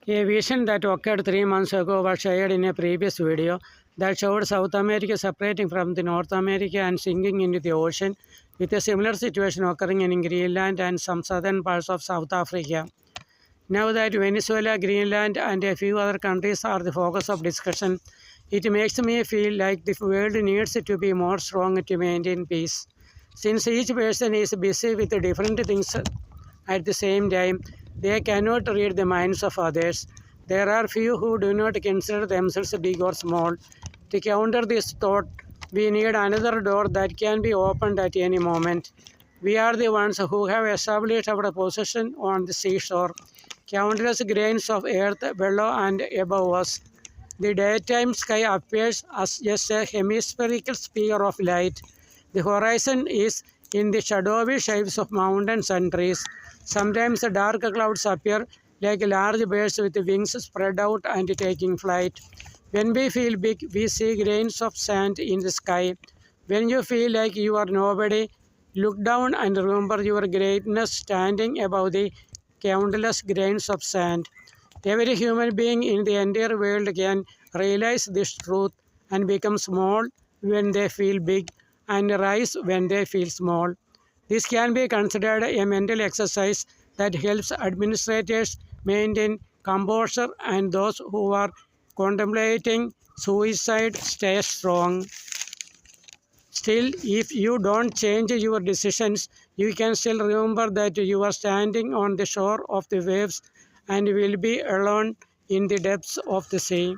A vision that occurred 3 months ago was shared in a previous video that showed South America separating from the North America and sinking into the ocean, with a similar situation occurring in Greenland and some southern parts of South Africa. Now that Venezuela, Greenland, and a few other countries are the focus of discussion, it makes me feel like the world needs to be more strong to maintain peace. Since each person is busy with different things at the same time, they cannot read the minds of others. There are few who do not consider themselves big or small. To counter this thought, we need another door that can be opened at any moment. We are the ones who have established our position on the seashore. Countless grains of earth below and above us. The daytime sky appears as just a hemispherical sphere of light. The horizon is in the shadowy shapes of mountains and trees. Sometimes dark clouds appear like large birds with wings spread out and taking flight. When we feel big, we see grains of sand in the sky. When you feel like you are nobody, look down and remember your greatness standing above the countless grains of sand. Every human being in the entire world can realize this truth and become small when they feel big and rise when they feel small. This can be considered a mental exercise that helps administrators maintain composure and those who are contemplating suicide stay strong. Still, if you don't change your decisions, you can still remember that you are standing on the shore of the waves and will be alone in the depths of the sea.